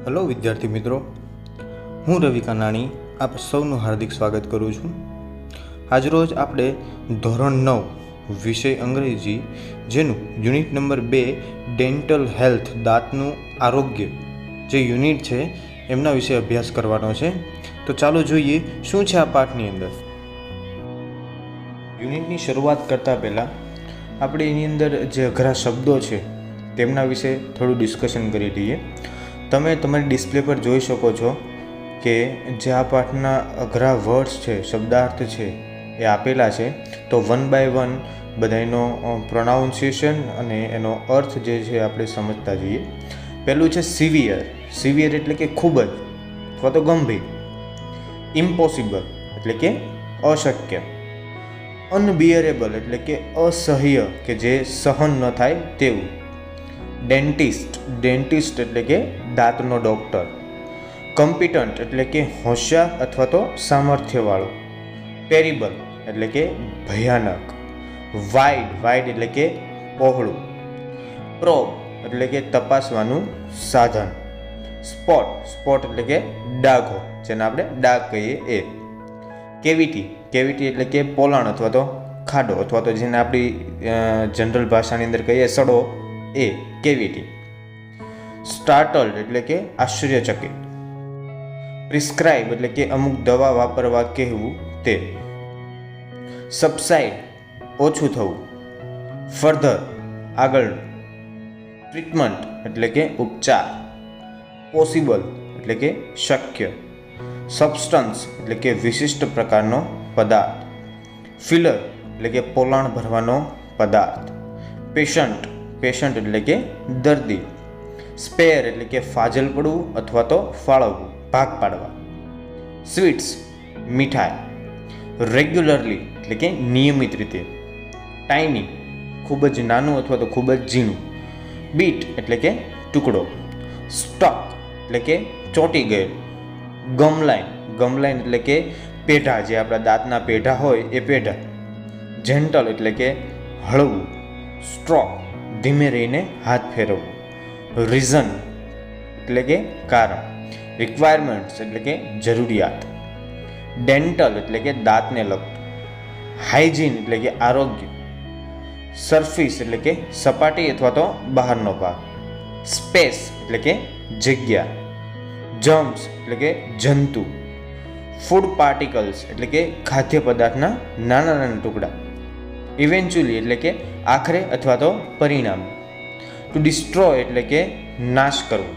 Hello વિદ્યાર્થી મિત્રો, હું રવિ કાનાણી આપ સૌનું હાર્દિક સ્વાગત કરું છું. આજરોજ આપણે ધોરણ 9 વિષય અંગ્રેજી જેનું યુનિટ નંબર 2 ડેન્ટલ હેલ્થ દાંતનું આરોગ્ય જે યુનિટ છે એમના વિશે અભ્યાસ કરવાનો છે. તો ચાલો જોઈએ શું છે આ પાઠની અંદર. યુનિટની શરૂઆત કરતાં પહેલાં આપણે એની અંદર જે અઘરા શબ્દો છે તેમના વિશે થોડું ડિસ્કશન કરી લઈએ. તમે તમારી ડિસ્પ્લે પર જોઈ શકો છો કે જે આ પાઠના અઘરા વર્ડ્સ છે, શબ્દાર્થ છે એ આપેલા છે. તો 1 by 1 બધાનો પ્રોનાઉન્સિએશન અને એનો અર્થ જે છે આપણે સમજતા જઈએ. પહેલું છે સિવિયર. સિવિયર એટલે કે ખૂબ જ અથવા તો ગંભીર. ઇમ્પોસિબલ એટલે કે અશક્ય. અનબિયરેબલ એટલે કે અસહ્ય કે જે સહન ન થાય તેવું. ડેન્ટિસ્ટ. ડેન્ટિસ્ટ એટલે કે દાંતનો ડૉક્ટર. કોમ્પિટન્ટ એટલે કે હોશિયાર અથવા તો સામર્થ્યવાળો. ટેરિબલ એટલે કે ભયાનક. વાઇડ. વાઇડ એટલે કે પહોળું. પ્રોબ એટલે કે તપાસવાનું સાધન. સ્પોટ. સ્પોટ એટલે કે ડાઘો, જેને આપણે ડાઘ કહીએ એ. કેવિટી. કેવિટી એટલે કે પોલાણ અથવા તો ખાડો, અથવા તો જેને આપણી જનરલ ભાષાની અંદર કહીએ સડો, એ કેવિટી. સ્ટાર્ટલડ એટલે કે આશ્ચર્યચકિત. પ્રિસ્ક્રાઇબ એટલે કે અમુક દવા વાપરવા કહેવું તે. સબસાઇડ ઓછું થવું. ફર્ધર આગળનું. ટ્રીટમેન્ટ એટલે કે ઉપચાર. પોસિબલ એટલે કે શક્ય. સબસ્ટન્સ એટલે કે વિશિષ્ટ પ્રકારનો પદાર્થ. ફિલર એટલે કે પોલાણ ભરવાનો પદાર્થ. પેશન્ટ. પેશન્ટ એટલે કે દર્દી. સ્પેર એટલે કે ફાજલ પડવું અથવા તો ફાળવવું, ભાગ પાડવા. સ્વીટ્સ મીઠાઈ. રેગ્યુલરલી એટલે કે નિયમિત રીતે. ટાઇની ખૂબ જ નાનું અથવા તો ખૂબ જ ઝીણું. બીટ એટલે કે ટુકડો. સ્ટક એટલે કે ચોંટી ગયેલ. ગમલાઇન. ગમલાઇન એટલે કે પેઢા, જે આપણા દાંતના પેઢા હોય એ પેઢા. જેન્ટલ એટલે કે હળવું. સ્ટ્રોક ધીમે રહીને હાથ ફેરવવું. રીઝન એટલે કે કારણ. રિક્વાયરમેન્ટ્સ એટલે કે જરૂરિયાત. ડેન્ટલ એટલે કે દાંતને લગતું. હાઇજીન એટલે કે આરોગ્ય. સરફેસ એટલે કે સપાટી અથવા તો બહારનો ભાગ. સ્પેસ એટલે કે જગ્યા. જર્મ્સ એટલે કે જંતુ. ફૂડ પાર્ટિકલ્સ એટલે કે ખાદ્ય પદાર્થના નાના નાના ટુકડા. ઇવેન્ચ્યુઅલી એટલે કે આખરે અથવા તો પરિણામે. ટુ ડિસ્ટ્રોય એટલે કે નાશ કરવો.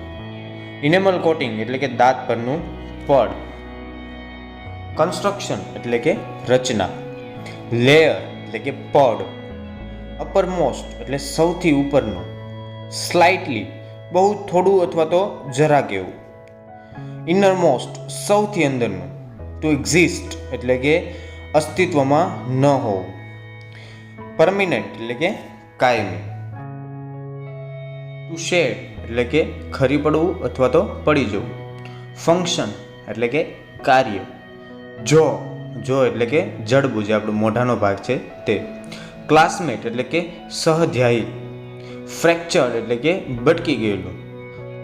ઇનેમલ કોટિંગ એટલે કે દાંત પરનું પડ. કન્સ્ટ્રક્શન એટલે કે રચના. લેયર એટલે કે પડ. અપરમોસ્ટ એટલે સૌથી ઉપરનું. સ્લાઇટલી બહુ થોડું અથવા તો જરા કેવું. ઇનરમોસ્ટ સૌથી અંદરનું. ટુ એક્ઝિસ્ટ એટલે કે અસ્તિત્વમાં ન હોવું. પરમિનન્ટ એટલે કે કાયમી. ટુ શેડ એટલે કે ખરી પડવું અથવા તો પડી જવું. ફંક્શન એટલે કે કાર્ય. જો. જો એટલે કે જડબું, જે આપણું મોઢાનો ભાગ છે તે. ક્લાસમેટ એટલે કે સહધ્યાયી. ફ્રેક્ચર એટલે કે ભટકી ગયેલું.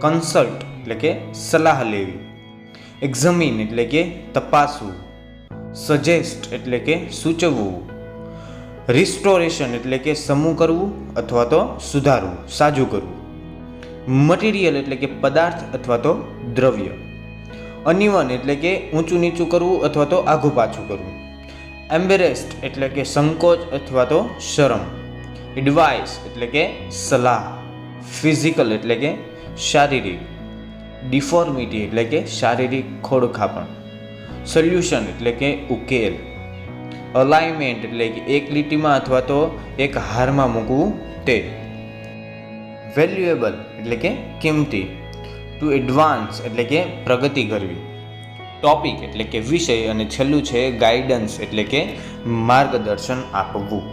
કન્સલ્ટ એટલે કે સલાહ લેવી. એક્ઝામિન એટલે કે તપાસવું. સજેસ્ટ એટલે કે સૂચવવું. રિસ્ટોરેશન એટલે કે સમૂહ કરવું અથવા તો સુધારવું, સાજું કરવું. મટીરિયલ એટલે કે પદાર્થ અથવા તો દ્રવ્ય. અનઇવન એટલે કે ઊંચું નીચું કરવું અથવા તો આઘું પાછું કરવું. એમ્બેરેસ્ડ એટલે કે સંકોચ અથવા તો શરમ. એડવાઇસ એટલે કે સલાહ. ફિઝિકલ એટલે કે શારીરિક. ડિફોર્મિટી એટલે કે શારીરિક ખોડખાપણ. સોલ્યુશન એટલે કે ઉકેલ. અલાઇનમેન્ટ એટલે કે એક લીટીમાં અથવા તો એક હારમાં મૂકવું તે. વેલ્યુએબલ એટલે કે કિંમતી. ટુ એડવાન્સ એટલે કે પ્રગતિ કરવી. ટોપિક એટલે કે વિષય. અને છેલ્લું છે ગાઈડન્સ એટલે કે માર્ગદર્શન આપવું.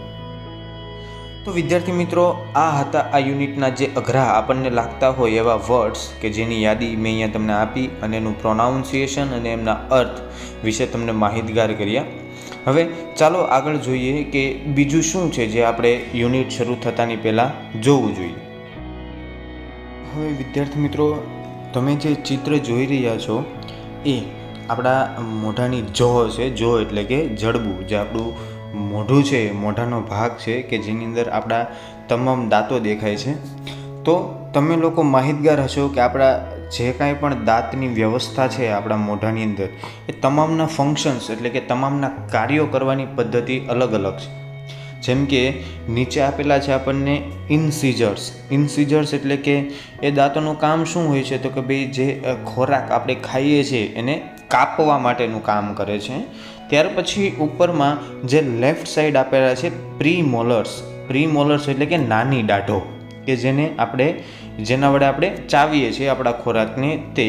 તો વિદ્યાર્થી મિત્રો, આ હતા આ યુનિટના જે અઘરા આપણને લાગતા હોય એવા વર્ડ્સ કે જેની યાદી મેં અહીંયા તમને આપી, અને એનું પ્રોનાઉન્સિએશન અને એમના અર્થ વિશે તમને માહિતગાર કર્યા. હવે ચાલો આગળ જોઈએ કે બીજું શું છે જે આપણે યુનિટ શરૂ થતાની પહેલાં જોવું જોઈએ. હવે વિદ્યાર્થી મિત્રો, તમે જે ચિત્ર જોઈ રહ્યા છો એ આપણા મોઢાની જોહ છે. જોહ એટલે કે જડબું, જે આપણું મોઢું છે, મોઢાનો ભાગ છે કે જેની અંદર આપણા તમામ દાંતો દેખાય છે. તો તમે લોકો માહિતગાર હશો કે આપણા જે કાંઈ પણ દાંતની વ્યવસ્થા છે આપણા મોઢાની અંદર, એ તમામના ફંક્શન્સ એટલે કે તમામના કાર્યો કરવાની પદ્ધતિ અલગ અલગ છે. જેમ કે નીચે આપેલા છે આપણને ઇન્સિઝર્સ. ઇન્સિઝર્સ એટલે કે એ દાંતોનું કામ શું હોય છે? તો કે ભાઈ જે ખોરાક આપણે ખાઈએ છીએ એને કાપવા માટેનું કામ કરે છે. ત્યાર પછી ઉપરમાં જે લેફ્ટ સાઈડ આપેલા છે પ્રીમોલર્સ. પ્રીમોલર્સ એટલે કે નાની દાઢો, કે જેના વડે આપણે ચાવીએ છીએ આપણા ખોરાકને તે.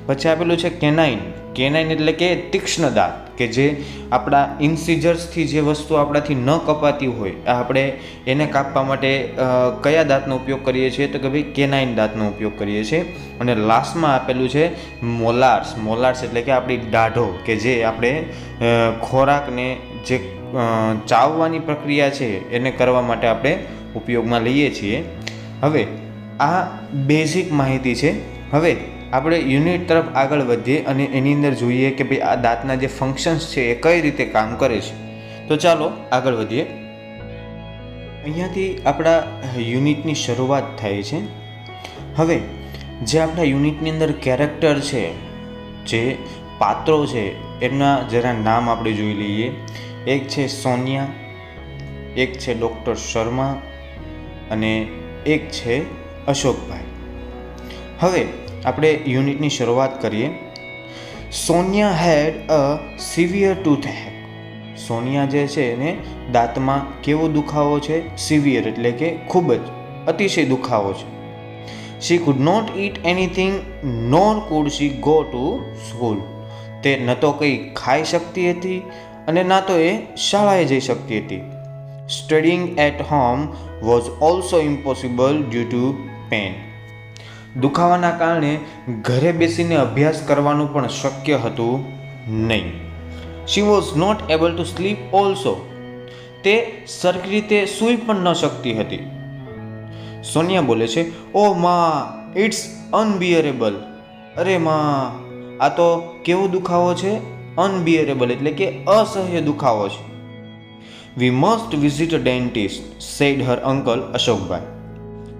પછી આપેલું છે કેનાઇન. કેનાઇન એટલે કે તીક્ષ્ણ દાંત, કે જે આપણા ઇન્સિઝર્સથી જે વસ્તુ આપણાથી ન કપાતી હોય, આપણે એને કાપવા માટે કયા દાંતનો ઉપયોગ કરીએ છીએ? તો કે ભાઈ કેનાઇન દાંતનો ઉપયોગ કરીએ છીએ. અને લાસ્ટમાં આપેલું છે મોલાર્સ. મોલાર્સ એટલે કે આપણી દાઢો, કે જે આપણે ખોરાકને જે ચાવવાની પ્રક્રિયા છે એને કરવા માટે આપણે ઉપયોગમાં લઈએ છીએ. હવે આ બેઝિક માહિતી છે. હવે આપણે યુનિટ તરફ આગળ વધીએ અને એની અંદર જોઈએ કે ભાઈ આ દાંતના જે ફંક્શન્સ છે એ કઈ રીતે કામ કરે છે. તો ચાલો આગળ વધીએ. અહીંયાથી આપણા યુનિટની શરૂઆત થાય છે. હવે જે આપણા યુનિટની અંદર કેરેક્ટર છે, જે પાત્રો છે, એમના જરા નામ આપણે જોઈ લઈએ. એક છે સોનિયા, એક છે ડૉક્ટર શર્મા અને એક છે અશોકભાઈ. હવે આપણે યુનિટની શરૂઆત કરીએ. સોનિયા હેડ અ સિવિયર ટૂથએક. સોનિયા જે છે એને દાંતમાં કેવો દુખાવો છે? સિવિયર એટલે કે ખૂબ જ અતિશય દુખાવો છે. She could not eat anything nor could she go to school. તે ન તો કંઈ ખાઈ શકતી હતી અને ના તો એ શાળાએ જઈ શકતી હતી. Studying at home was also impossible due to pain. દુખાવાના કારણે ઘરે બેસીને અભ્યાસ કરવાનું પણ શક્ય હતું નહીં. She was not able to sleep also. તે સરખી રીતે સૂઈ પણ ન શકતી હતી. સોનિયા બોલે છે, ઓ માં, ઇટ્સ અનબિયરેબલ. અરે માં, આ તો કેવો દુખાવો છે? અનબિયરેબલ એટલે કે અસહ્ય દુખાવો છે. We must visit a dentist, said her uncle Ashokbhai.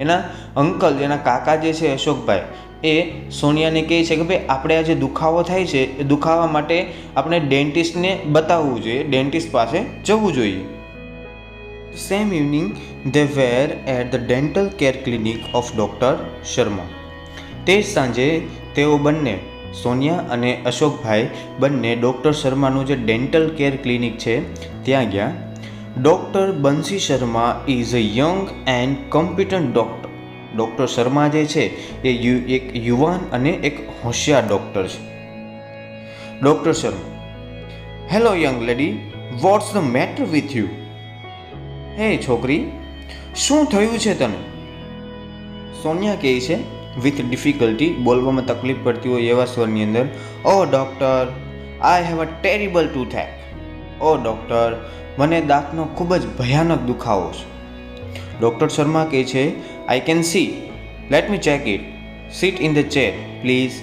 એના અંકલ, એના કાકા જે છે અશોકભાઈ, એ સોનિયાને કહે છે કે ભાઈ આપણે આ જે દુખાવો થાય છે એ દુખાવા માટે આપણે ડેન્ટિસ્ટને બતાવવું જોઈએ, ડેન્ટિસ્ટ પાસે જવું જોઈએ. Same evening they were at the dental care clinic of doctor Sharma. તે જ સાંજે તેઓ બંને, સોનિયા અને અશોકભાઈ બંને ડૉક્ટર શર્માનું જે ડેન્ટલ કેર ક્લિનિક છે ત્યાં ગયા. Doctor Bansi Sharma is a young and competent doctor. Doctor Sharma જે છે એ એક યુવાન અને એક હોશિયાર ડૉક્ટર છે. Doctor Sharma, hello young lady, what's the matter with you. હે છોકરી, શું થયું છે તને? સોનિયા કહે છે વિથ ડિફિકલ્ટી, બોલવામાં તકલીફ પડતી હોય એવા સ્વરની અંદર, oh doctor, I have a terrible toothache. Oh doctor, મને દાંતનો ખૂબ જ ભયાનક દુખાવો છે. ડૉક્ટર શર્મા કહે છે, I can see, let me check it, seat in the chair please.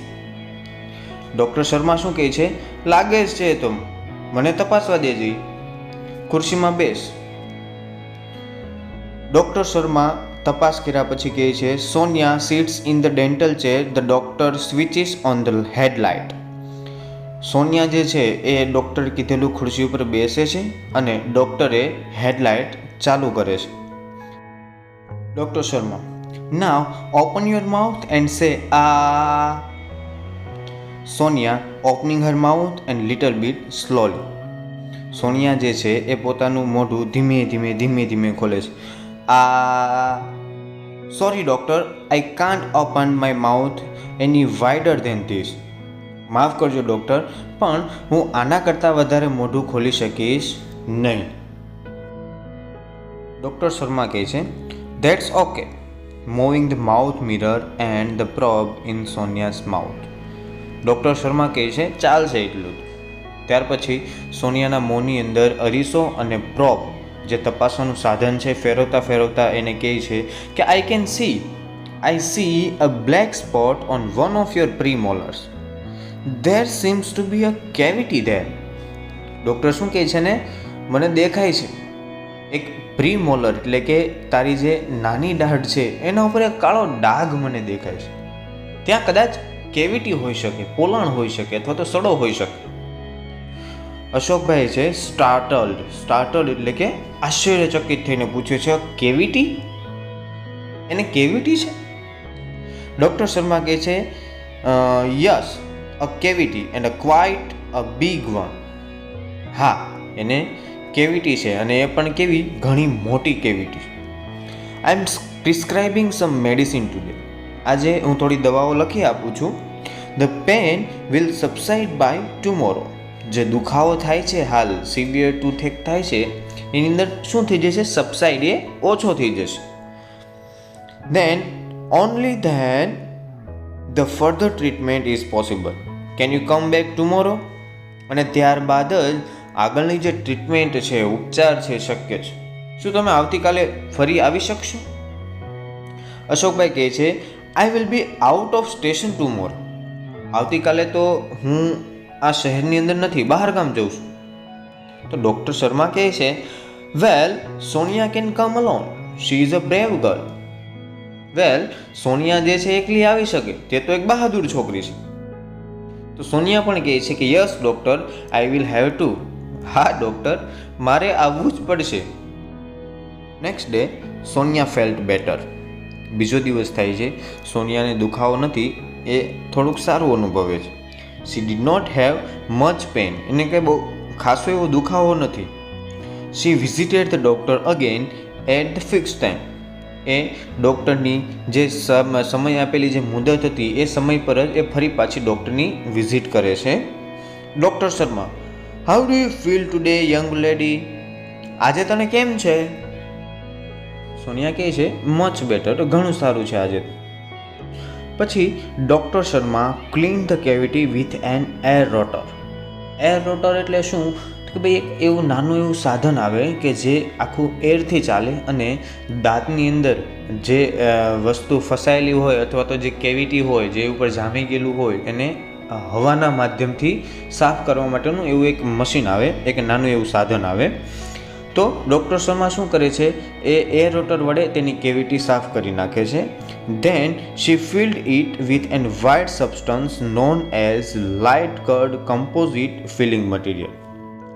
Doctor Sharma શું કહે છે, લાગે જ છે તો મને તપાસવા દેજે, ખુરશીમાં બેસ. ડૉક્ટર શર્મા તપાસ કર્યા પછી કહે છે, Sonia sits in the dental chair, the doctor switches on the headlight. Sonia જે છે એ ડૉક્ટર કીધેલું ખુરશી ઉપર બેસે છે અને ડૉક્ટરે હેડલાઇટ ચાલુ કરે છે. Doctor Sharma, now open your mouth and say ah. Sonia opening her mouth and little bit slowly. Sonia જે છે એ પોતાનું મોઢું ધીમે ધીમે ધીમે ધીમે ખોલે છે. આ. Sorry doctor, I can't open my mouth any wider than this. માફ કરજો ડૉક્ટર, પણ હું આના કરતાં વધારે મોઢું ખોલી શકીશ નહીં. ડૉક્ટર શર્મા કહે છે, that's okay, moving the mouth mirror and the probe in Sonia's mouth. Doctor Sharma કહે છે, ચાલશે એટલું જ. ત્યાર પછી સોનિયાના મોંની અંદર અરીસો અને પ્રોબ, જે તપાસવાનું સાધન છે, ફેરવતા ફેરવતા એને કહે છે કે I can see, I see a black spot on one of your premolars. There seems to be a cavity there. Doctor શું કહે છે ને, મને દેખાય છે એક પ્રીમોલર એટલે કે તારી જે નાની દાઢ છે એના ઉપર એક કાળો ડાઘ મને દેખાય છે. ત્યાં કદાચ કેવિટી હોઈ શકે, પોલાણ હોઈ શકે અથવા તો સડો હોઈ શકે. અશોકભાઈ છે સ્ટાર્ટલ્ડ એટલે કે આશ્ચર્યચકિત થઈને પૂછે છે, કેવિટી? એને કેવિટી છે? ડૉક્ટર શર્મા કહે છે, yes, a cavity and a quite a big one. હા, એને કેવિટી છે અને એ પણ કેવી ઘણી મોટી cavity. I am prescribing some medicine today. આજે હું થોડી દવાઓ લખી આપું છું. The pain will subside by tomorrow. જે દુખાવો થાય છે હાલ, સિવિયર ટૂથેક થાય છે, એની અંદર શું થઈ જશે? સબસાઇડ, એ ઓછો થઈ જશે. then only then the further treatment is possible. Can you come back tomorrow? અને ત્યારબાદ જ આગળની જે ટ્રીટમેન્ટ છે, ઉપચાર છે, શક્ય છે. શું તમે આવતીકાલે ફરી આવી શકશો? અશોકભાઈ કહે છે, I will be out of station tomorrow. આવતીકાલે તો હું આ શહેરની અંદર નથી, બહાર ગામ જઉં છું. તો ડૉક્ટર શર્મા કહે છે, well, Sonia can come alone, she is a brave girl. Well, Sonia જે છે એકલી આવી શકે, તે તો એક બહાદુર છોકરી છે. તો સોનિયા પણ કહે છે કે yes doctor, I will have to. હા ડૉક્ટર, મારે આવવું જ પડશે. Next day Sonia felt better. બીજો દિવસ થાય છે, સોનિયાને દુખાવો નથી, એ થોડુંક સારું અનુભવે છે. She did not have much pain. એને કંઈ બહુ ખાસો એવો દુખાવો નથી. She visited the doctor again at the fix time. એ ડૉક્ટરની જે સમય આપેલી જે મુદત હતી એ સમય પર જ એ ફરી પાછી ડૉક્ટરની વિઝિટ કરે છે. Doctor Sharma, how do you feel today young lady? આજે તને કેમ છે? સોનિયા કહે છે, મચ બેટર, ઘણું સારું છે આજે. પછી doctor Sharma clean the cavity with an air rotor. Air rotor એટલે શું? કે ભાઈ એક એવું નાનું એવું સાધન આવે કે જે આખું એરથી ચાલે અને દાંતની અંદર જે વસ્તુ ફસાયેલી હોય અથવા તો જે કેવિટી હોય, જે ઉપર જામી ગયેલું હોય, એને હવાના માધ્યમથી સાફ કરવા માટેનું એવું એક મશીન આવે, એક નાનું એવું સાધન આવે. તો ડૉક્ટર શર્મા શું કરે છે? એ એર રોટર વડે તેની કેવિટી સાફ કરી નાખે છે. Then she filled it with an white substance known as light cured composite filling material.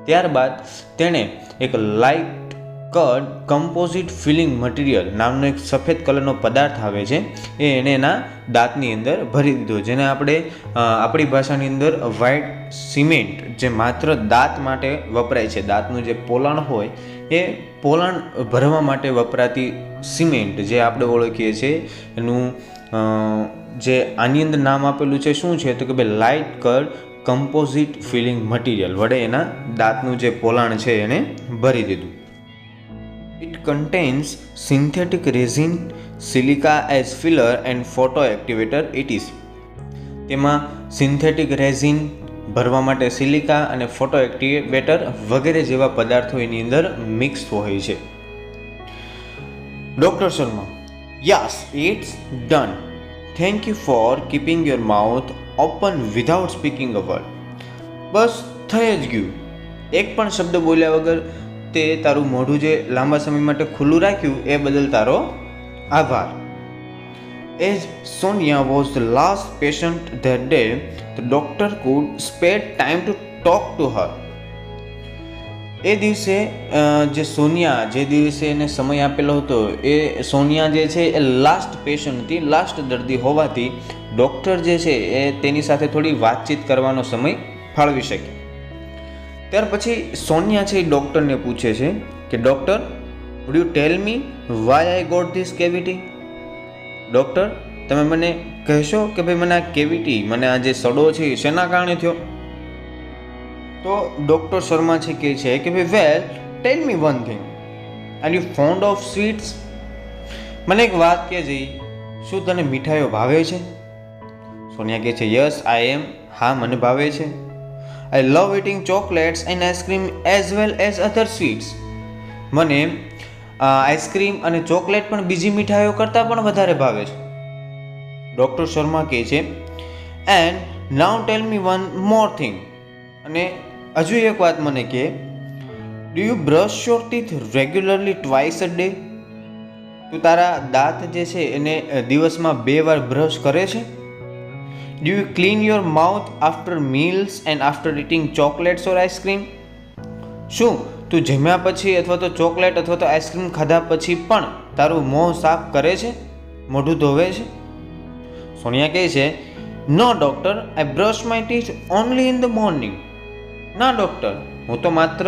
ત્યારબાદ તેણે એક light cured composite filling material નામનો એક સફેદ કલરનો પદાર્થ આવે છે, એ એને એના દાંતની અંદર ભરી દીધો, જેને આપણે આપણી ભાષાની અંદર વ્હાઇટ સિમેન્ટ, જે માત્ર દાંત માટે વપરાય છે, દાંતનું જે પોલાણ હોય એ પોલાણ ભરવા માટે વપરાતી સિમેન્ટ જે આપણે ઓળખીએ છીએ, એનું જે આની અંદર નામ આપેલું છે શું છે? તો કે ભાઈ light cured composite filling material વડે એના દાંતનું જે પોલાણ છે એને ભરી દીધું. It contains synthetic resin, silica as filler and photo activator ETC. તેમાં સિન્થેટિક રેઝિન ભરવા માટે સિલિકા અને ફોટો એક્ટિવેટર વગેરે જેવા પદાર્થો એની અંદર મિક્સ હોય છે. Doctor Sharma, yes, it's done. Thank you for keeping your mouth open without speaking a word. બસ થઈ જ ગયું, એક પણ શબ્દ બોલ્યા વગર તે તારું મોઢું જે લાંબા સમય માટે ખુલ્લું રાખ્યું એ બદલ તારો આભાર. As Sonia was the last patient that day, the doctor could spare time to talk to her. એ દિવસે જે સોનિયા, જે દિવસે એને સમય આપેલો હતો, એ સોનિયા જે છે એ લાસ્ટ પેશન્ટ હતી, લાસ્ટ દર્દી હોવાથી ડૉક્ટર જે છે એ તેની સાથે થોડી વાતચીત કરવાનો સમય ફાળવી શકે. ત્યાર પછી સોનિયા છે એ ડૉક્ટરને પૂછે છે કે doctor, would you tell me why I got this cavity? Doctor, તમે મને કહેશો કે ભાઈ મને આ કેવિટી, મને આ જે સડો છે એ શેના કારણે થયો? તો ડૉક્ટર શર્મા છે કહે છે કે ભાઈ well, tell me one thing, are you fond of sweets? મને એક વાત કહેજે, શું તને મીઠાઈઓ ભાવે છે? સોનિયા કહે છે યસ આઈ એમ. હા, મને ભાવે છે. I love eating chocolates and ice cream as well as other sweets. મને આઈસ્ક્રીમ અને ચોકલેટ પણ બીજી મીઠાઈઓ કરતાં પણ વધારે ભાવે છે. ડૉક્ટર શર્મા કહે છે and now tell me one more thing, અને હજુ એક વાત મને કહે, do you brush your teeth regularly twice a day? તું તારા દાંત જે છે એને દિવસમાં 2 વાર બ્રશ કરે છે? Do you clean your mouth after meals and after eating chocolates or ice cream? શું તું જમ્યા પછી અથવા તો ચોકલેટ અથવા તો આઈસ્ક્રીમ ખાધા પછી પણ તારું મોં સાફ કરે છે, મોઢું ધોવે છે? સોનિયા કહે છે no doctor, I brush my teeth only in the morning. ના ડૉક્ટર, હું તો માત્ર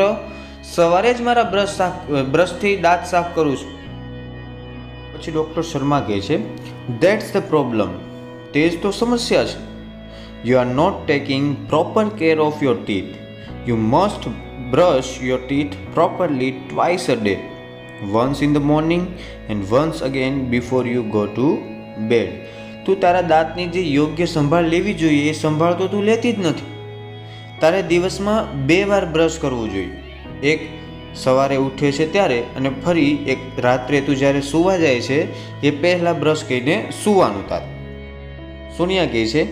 સવારે જ મારા બ્રશથી દાંત સાફ કરું છું. પછી ડૉક્ટર શર્મા કહે છે ધેટ્સ ધ પ્રોબ્લેમ, તે જ તો સમસ્યા છે. You are not taking proper care of your teeth. You must brush your teeth properly twice a day, once in the morning and once again before you go to bed. તું તારા દાંતની જે યોગ્ય સંભાળ લેવી જોઈએ એ સંભાળ તો તું લેતી જ નથી. તારે દિવસમાં 2 વાર બ્રશ કરવું જોઈએ, એક સવારે ઉઠે છે ત્યારે અને ફરી એક રાત્રે તું જ્યારે સૂવા જાય છે એ પહેલાં બ્રશ કરીને સૂવાનું તારે. સોનિયા કહે છે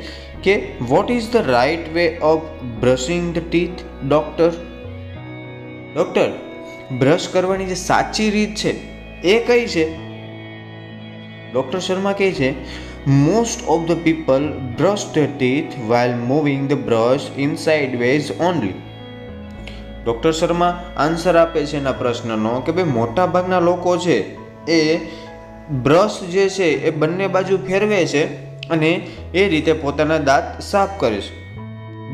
કે what is the right way of brushing the teeth doctor? Doctor, brush કરવાની જે સાચી રીત છે એ કઈ છે? ડૉક્ટર શર્મા કહે છે most of the people brush the teeth while moving the brush in sideways only. Doctor Sharma answer આપે છે એના પ્રશ્નનો કે ભાઈ મોટા ભાગના લોકો છે એ બ્રશ જે છે એ બંને બાજુ ફેરવે છે અને એ રીતે પોતાના દાંત સાફ કરે છે.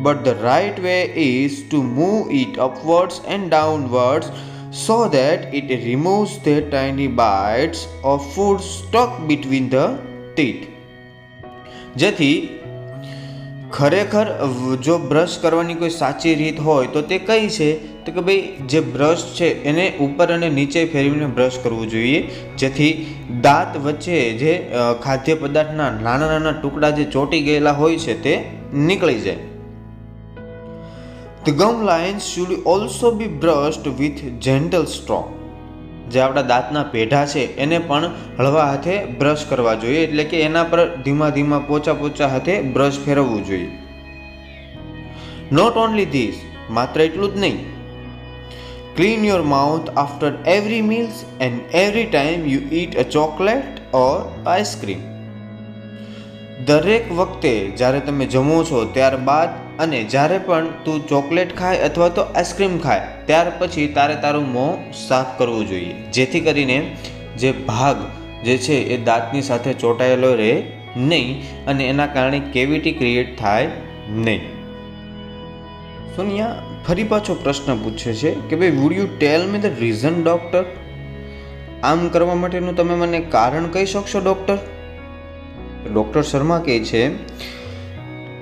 But the right way is to move it upwards and downwards so that it removes the tiny bites of food stuck between the teeth. જેથી ખરેખર જો બ્રશ કરવાની કોઈ સાચી રીત હોય તો તે કઈ છે? તો કે ભાઈ જે બ્રશ છે એને ઉપર અને નીચે ફેરવીને બ્રશ કરવું જોઈએ, જેથી દાંત વચ્ચે જે ખાદ્ય પદાર્થના નાના નાના ટુકડા જે ચોંટી ગયેલા હોય છે તે નીકળી જાય. The gum lines should also be brushed with gentle straw. જે આપણા દાંતના પેઢા છે એને પણ હળવા હાથે બ્રશ કરવા જોઈએ, એટલે કે એના પર ધીમા ધીમા પોચા હાથે બ્રશ ફેરવવું જોઈએ. નોટ ઓનલી ધીસ, માત્ર એટલું જ નહીં, clean your mouth after every meals and every time you it a chocolate or ice cream. દરેક વખતે જ્યારે તમે જમો છો ત્યારબાદ અને જ્યારે પણ તું ચોકલેટ ખાય અથવા તો આઈસ્ક્રીમ ખાય ત્યાર પછી તારે તારું મોં સાફ કરવું જોઈએ, જેથી કરીને જે ભાગ જે છે એ દાંતની સાથે ચોંટાયેલો રહે નહીં અને એના કારણે કેવિટી ક્રિએટ થાય નહીં. સોનિયા ફરી પાછો પ્રશ્ન પૂછે છે કે ભાઈ wood you tell me the reason doctor? આમ કરવા માટેનું તમે મને કારણ કહી શકશો ડૉક્ટર? ડૉક્ટર શર્મા કહે છે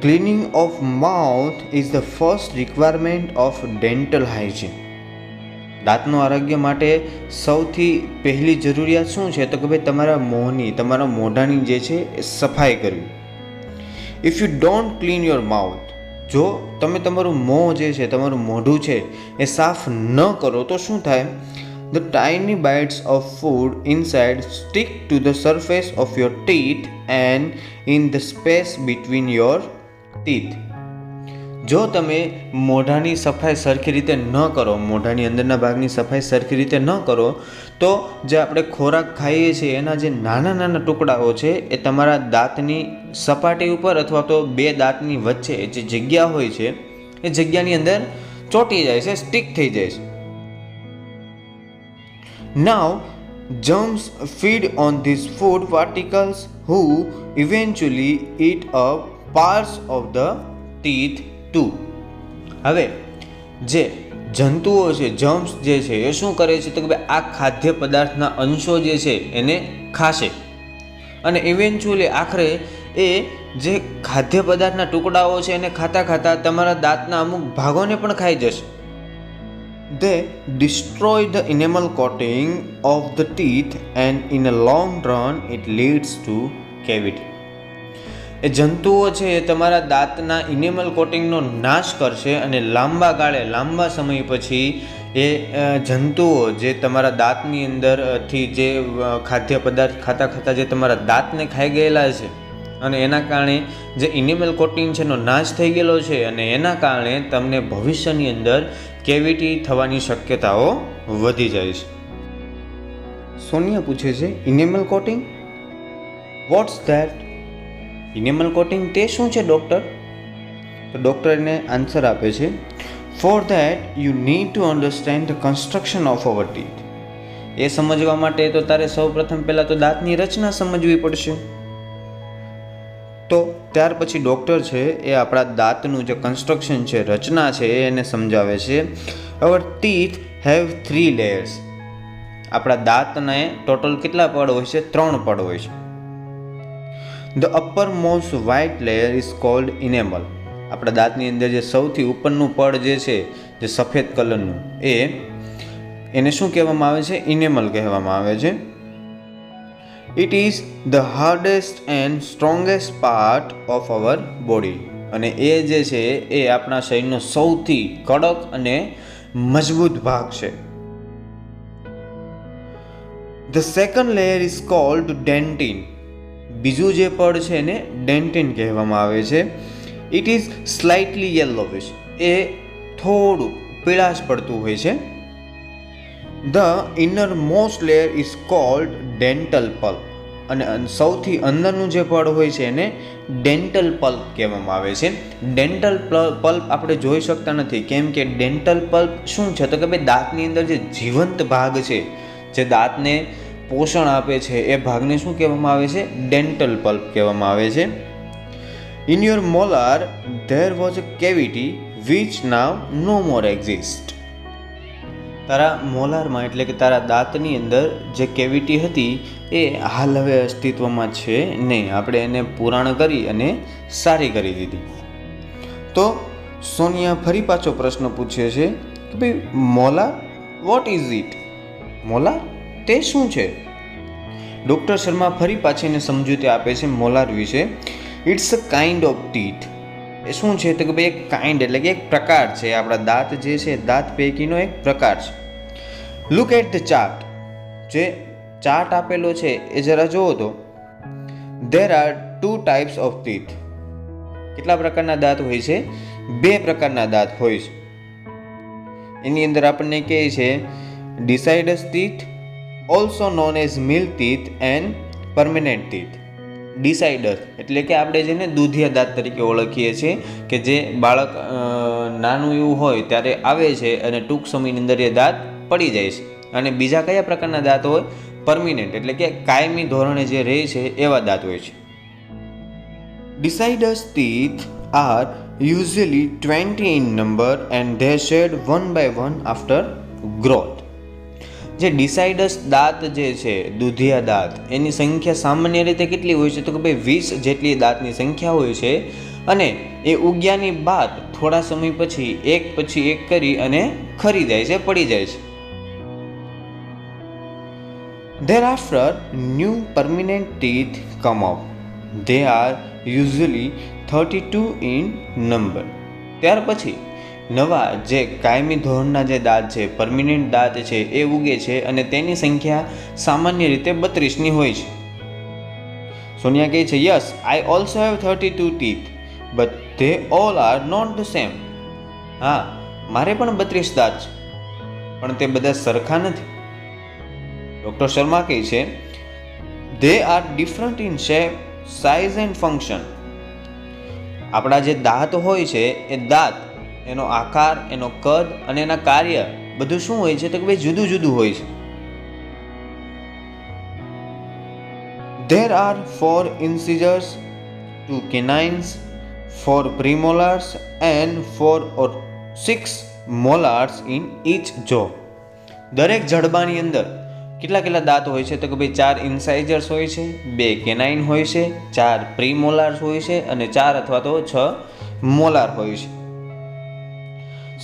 cleaning of mouth is the first requirement of dental hygiene. દાંતનું આરોગ્ય માટે સૌથી પહેલી જરૂરિયાત શું છે? તો કે ભાઈ તમારા મોંની, તમારા મોઢાની જે છે એ સફાઈ કરવી. If you don't clean your mouth, જો તમે તમારું મોં જે છે, તમારું મોઢું છે એ સાફ ન કરો તો શું થાય? The tiny bites of food inside stick to the surface of your teeth and in the space between your teeth. જો તમે મોઢાની સફાઈ સરખી રીતે ન કરો, મોઢાની અંદરના ભાગની સફાઈ સરખી રીતે ન કરો તો જે આપણે ખોરાક ખાઈએ છીએ એના જે નાના નાના ટુકડાઓ છે એ તમારા દાંતની સપાટી ઉપર અથવા તો 2 દાંતની વચ્ચે જે જગ્યા હોય છે એ જગ્યાની અંદર ચોંટી જાય છે, સ્ટિક થઈ જાય છે. Now, germs feed on these food particles who eventually eat up parts of the teeth too. હવે જે જંતુઓ છે, જર્મ્સ જે છે એ શું કરે છે? તો કે ભાઈ આ ખાદ્ય પદાર્થના અંશો જે છે એને ખાશે અને ઇવેન્ચ્યુઅલી આખરે એ જે ખાદ્ય પદાર્થના ટુકડાઓ છે એને ખાતા ખાતા તમારા દાંતના અમુક ભાગોને પણ ખાઈ જશે. They destroy the enamel coating of the teeth and in a long run it leads to cavity. એ જંતુઓ છે એ તમારા દાંતના ઇનેમલ કોટિંગનો નાશ કરશે અને લાંબા ગાળે, લાંબા સમય પછી એ જંતુઓ જે તમારા દાંતની અંદરથી જે ખાદ્ય પદાર્થ ખાતા ખાતા જે તમારા દાંતને ખાઈ ગયેલા છે અને એના કારણે જે ઇનેમલ કોટિંગ છે એનો નાશ થઈ ગયેલો છે અને એના કારણે તમને ભવિષ્યની અંદર કેવિટી થવાની શક્યતાઓ વધી જાય છે. સોનિયા પૂછે છે enamel coating, what's that? Enamel coating તે શું છે ડૉક્ટર? તો ડૉક્ટર એને આન્સર આપે છે, for that you need to understand the construction of our teeth. એ સમજવા માટે તો તારે સૌ પ્રથમ પહેલાં તો દાંતની રચના સમજવી પડશે. તો ત્યાર પછી ડૉક્ટર છે એ આપણા દાંતનું જે કન્સ્ટ્રક્શન છે, રચના છે, એ એને સમજાવે છે. અવર ટીથ હેવ 3 લેયર્સ. આપણા દાંતને ટોટલ કેટલા પડ હોય છે? 3 પડ હોય છે. The upper most white layer is cold enamel. આપણા દાંતની અંદર જે સૌથી ઉપરનું પડ જે છે, જે સફેદ કલરનું, એને શું કહેવામાં આવે છે? ઇનેમલ કહેવામાં આવે છે. It is the hardest and strongest part of our body. અને એ જે છે એ આપણા શરીરનો સૌથી કડક અને મજબૂત ભાગ છે. The second layer is called dentine. બીજું જે પડ છે એને ડેન્ટિન કહેવામાં આવે છે. It is slightly yellowish. એ થોડું પીળાશ પડતું હોય છે. The inner most layer is called dental pulp. અને સૌથી અંદરનું જે પડ હોય છે એને ડેન્ટલ પલ્પ કહેવામાં આવે છે. ડેન્ટલ પલ્પ આપણે જોઈ શકતા નથી. કેમ કે ડેન્ટલ પલ્પ શું છે? તો કે ભાઈ દાંતની અંદર જે જીવંત ભાગ છે, જે દાંતને પોષણ આપે છે, એ ભાગને શું કહેવામાં આવે છે? ડેન્ટલ પલ્પ કહેવામાં આવે છે. In your molar there was a cavity which now no more exist. તારા મોલારમાં એટલે કે તારા દાંતની અંદર જે કેવિટી હતી એ હાલ હવે અસ્તિત્વમાં છે નહીં. આપણે એને પુરાણ કરી અને સારી કરી દીધી. તો સોનિયા ફરી પાછો પ્રશ્ન પૂછે છે કે ભાઈ molar, what is it? Molar તે શું છે? ડૉક્ટર શર્મા ફરી પાછી એને સમજૂતી આપે છે મોલાર વિશે. It's a kind of teeth. એ શું છે? તો કે ભાઈ એક કાઇન્ડ એટલે કે એક પ્રકાર છે. આપણા દાંત જે છે, દાંત પૈકીનો એક પ્રકાર છે. Look at the chart. જે ચાર્ટ આપેલો છે એ જરા જુઓ તો. There are 2 types of teeth. કેટલા પ્રકારના દાંત હોય છે? 2 પ્રકારના દાંત હોય છે. એની અંદર આપણને કહે છે deciduous teeth, also known as milk teeth and permanent teeth. ડિસાઇડર એટલે કે આપણે જેને દૂધિયા દાંત તરીકે ઓળખીએ છીએ, કે જે બાળક નાનું એવું હોય ત્યારે આવે છે અને ટૂંક સમયની અંદર એ દાંત પડી જાય છે. અને બીજા કયા પ્રકારના દાંત હોય? પરમિનન્ટ એટલે કે કાયમી ધોરણે જે રહે છે એવા દાંત હોય છે. Deciduous teeth are usually 20 in number and they shed one by one after growth. જે ડિસાઇડસ દાંત જે છે, દૂધિયા દાંત, એની સંખ્યા સામાન્ય રીતે કેટલી હોય છે? તો કે ભાઈ 20 જેટલી દાંતની સંખ્યા હોય છે. અને એ ઉગ્યાની બાદ થોડા સમય પછી એક કરી અને ખરી જાય છે, પડી જાય છે. Thereafter, new permanent teeth come up. They are usually 32 in number. ત્યાર પછી નવા જે કાયમી ધોરણના જે દાંત છે, પરમિનન્ટ દાંત છે, એ ઉગે છે અને તેની સંખ્યા સામાન્ય રીતે 32ની હોય છે. સોનિયા કહે છે, yes, I also have 32 teeth but they all are not the same. હા, મારે પણ 32 દાંત છે, પણ તે બધા સરખા નથી. ડૉક્ટર શર્મા કહે છે, they are different in shape, size and function. આપણા જે દાંત હોય છે એ દાંત, એનો આકાર, એનો કદ અને એના કાર્ય બધું શું હોય છે? તો કે ભાઈ જુદું જુદું હોય છે. There are 4 incisors, 2 canines, 4 premolars and 4 or 6 molars in each jaw. દરેક જડબાની અંદર કેટલા દાંત હોય છે? તો કે ભાઈ 4 ઇન્સાઇઝર્સ હોય છે, 2 કેનાઇન હોય છે, 4 પ્રીમોલાર્સ હોય છે અને 4 અથવા તો 6 મોલાર હોય છે.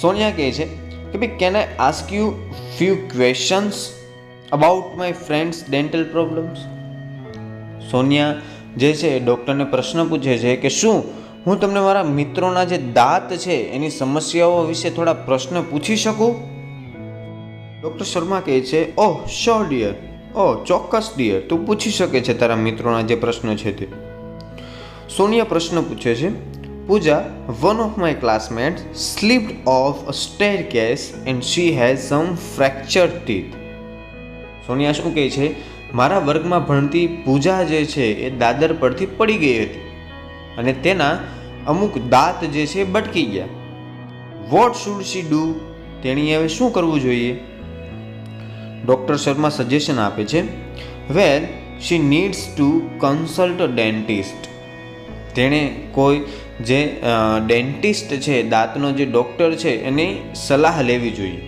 સોનિયા કહે છે કે ભાઈ can I ask you few questions about my friends dental problems. Sonia જે છે ડૉક્ટરને પ્રશ્ન પૂછે છે કે શું હું તમને મારા મિત્રોના જે દાંત છે એની સમસ્યાઓ વિશે થોડા પ્રશ્ન પૂછી શકું? ડૉક્ટર શર્મા કહે છે, ઓહ શ્યોર ડિયર, ઓહ ચોક્કસ ડિયર, તું પૂછી શકે છે તારા મિત્રોના જે પ્રશ્નો છે તે. સોનિયા પ્રશ્ન પૂછે છે, પૂજા, one of my classmates slipped off a staircase and she has some fractured teeth. Sonia શું કહે છે, મારા વર્ગમાં ભણતી પૂજા જે છે એ દાદર પરથી પડી ગઈ હતી અને તેના અમુક દાંત જે છે બટકી ગયા. What should she do? તેણીએ હવે શું કરવું જોઈએ? ડૉક્ટર શર્મા સજેશન આપે છે, well she needs to consult a dentist. તેણે કોઈ જે ડેન્ટિસ્ટ છે, દાંતનો જે ડૉક્ટર છે એની સલાહ લેવી જોઈએ.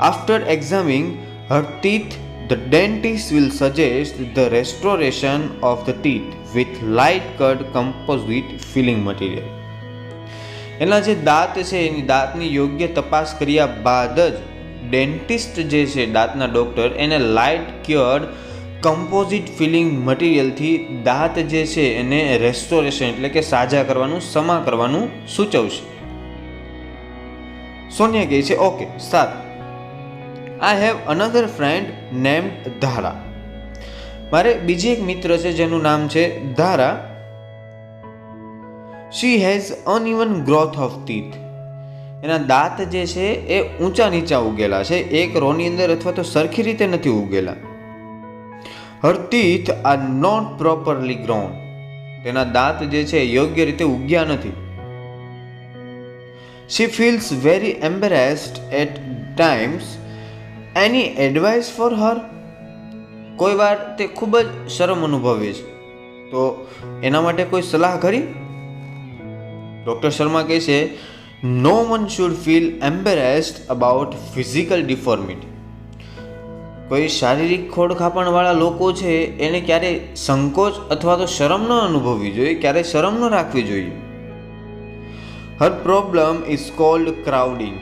After એક્ઝામિંગ her teeth the dentist will suggest the restoration of the teeth with light cut composite filling material. એના જે દાંત છે એની દાંતની યોગ્ય તપાસ કર્યા બાદ જ ડેન્ટિસ્ટ જે છે દાંતના ડૉક્ટર એને લાઇટ ક્યોર્ડ કમ્પોઝિટ ફિલિંગ મટીરિયલથી દાંત જે છે એને રેસ્ટોરેશન એટલે કે સાજા કરવાનું, સમા કરવાનું સૂચવશે. સોનિયા કહે છે, ઓકે સારું. I have another friend named ધારા. મારે બીજી એક મિત્ર છે જેનું નામ છે ધારા. She has uneven growth of teeth. એના દાંત જે છે એ ઊંચા નીચા ઉગેલા છે, એક રોની અંદર અથવા તો સરખી રીતે નથી ઉગેલા. Her teeth are not properly grown. તેના દાંત જે છે યોગ્ય રીતે ઉગ્યા નથી. She feels very embarrassed at times. Any advice for her? કોઈ વાર તે ખૂબ જ શરમ અનુભવે છે, તો એના માટે કોઈ સલાહ ખરી? ડૉક્ટર શર્મા કહે છે, no one should feel embarrassed about physical deformity. કોઈ શારીરિક ખોડખાપણવાળા લોકો છે એને ક્યારેય સંકોચ અથવા તો શરમ ન અનુભવવી જોઈએ, ક્યારેય શરમ ન રાખવી જોઈએ. હર પ્રોબ્લેમ ઇઝ કોલ્ડ ક્રાઉડિંગ.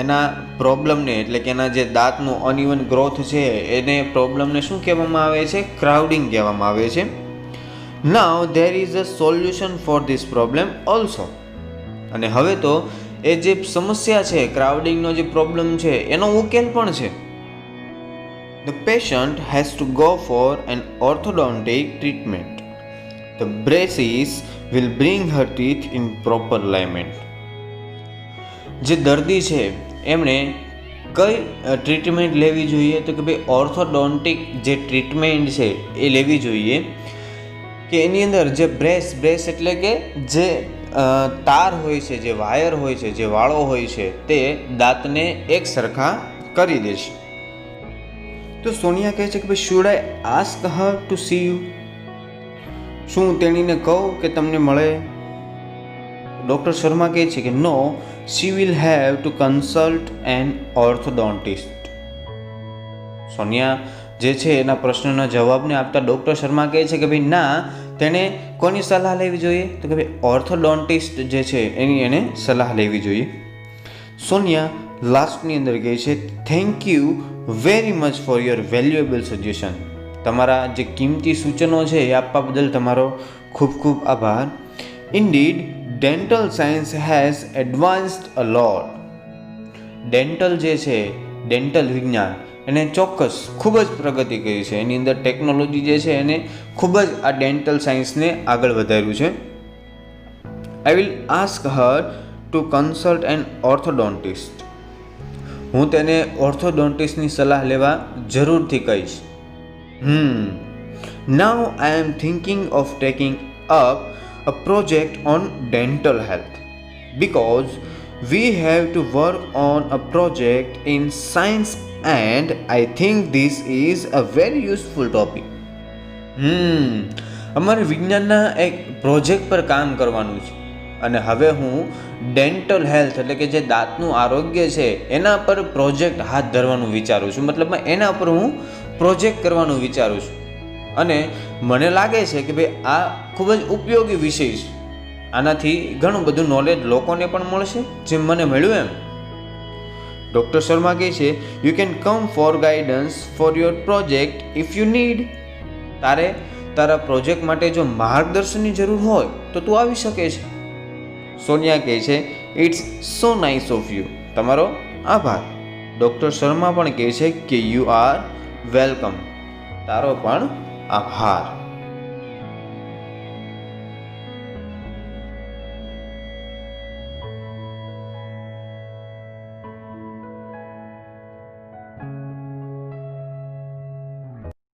એના પ્રોબ્લેમને એટલે કે એના જે દાંતનું અનઇવન ગ્રોથ છે એને પ્રોબ્લેમને શું કહેવામાં આવે છે? ક્રાઉડિંગ કહેવામાં આવે છે. Now there is a solution for this problem also. અને હવે તો એ જે સમસ્યા છે, ક્રાઉડિંગનો જે પ્રોબ્લેમ છે એનો ઉકેલ પણ છે. The patient has to go for an orthodontic treatment. The braces will bring her teeth in proper alignment. જે દર્દી છે એમણે કઈ ટ્રીટમેન્ટ લેવી જોઈએ? તો કે ભાઈ ઓર્થોડોન્ટિક જે ટ્રીટમેન્ટ છે એ લેવી જોઈએ કે એની અંદર જે બ્રેસ એટલે કે જે તાર હોય છે, જે વાયર હોય છે, જે વાળો હોય છે તે દાંતને એક સરખા કરી દેશે. તો સોનિયા કહે છે કે ભાઈ should I ask her to see you? શું તેણીને કહું કે તમને મળે? ડૉક્ટર શર્મા કહે છે કે નો, she will have to consult an orthodontist. Sonia જે છે એના પ્રશ્નના જવાબને આપતા ડૉક્ટર શર્મા કહે છે કે ભાઈ ના, તેણે કોની સલાહ લેવી જોઈએ? તો કે ભાઈ ઓર્થોડોન્ટિસ્ટ જે છે એની એને સલાહ લેવી જોઈએ. સોનિયા લાસ્ટની અંદર કહે છે, thank you very much for your valuable suggestion. તમારા જે કિંમતી સૂચનો છે એ આપવા બદલ તમારો ખૂબ ખૂબ આભાર. Indeed dental science has advanced a lot. Dental જે છે, ડેન્ટલ વિજ્ઞાન એને ચોક્કસ ખૂબ જ પ્રગતિ કરી છે. એની અંદર ટેકનોલોજી જે છે એને ખૂબ જ આ ડેન્ટલ સાયન્સને આગળ વધાર્યું છે. I will ask her to consult an orthodontist. હું તેને ઓર્થોડોન્ટિસ્ટની સલાહ લેવા જરૂરથી કહીશ. Now I am thinking of taking up a project on dental health because we have to work on a project in science and I think this is a very useful topic. અમારે વિજ્ઞાનના એક project પર કામ કરવાનું છે અને હવે હું ડેન્ટલ હેલ્થ એટલે કે જે દાંતનું આરોગ્ય છે એના પર પ્રોજેક્ટ હાથ ધરવાનું વિચારું છું. મતલબ એના પર હું પ્રોજેક્ટ કરવાનું વિચારું છું અને મને લાગે છે કે ભાઈ આ ખૂબ જ ઉપયોગી વિષય છે. આનાથી ઘણું બધું નોલેજ લોકોને પણ મળશે જેમ મને મળ્યું એમ. ડૉક્ટર શર્મા કહે છે, you can come for guidance for your project if you need. તારે તારા પ્રોજેક્ટ માટે જો માર્ગદર્શનની જરૂર હોય તો તું આવી શકે છે. સોનિયા કહે છે, it's so nice of you. તમારો આભાર. ડૉક્ટર શર્મા પણ કહે છે કે યુ આર વેલકમ. તારો પણ આભાર.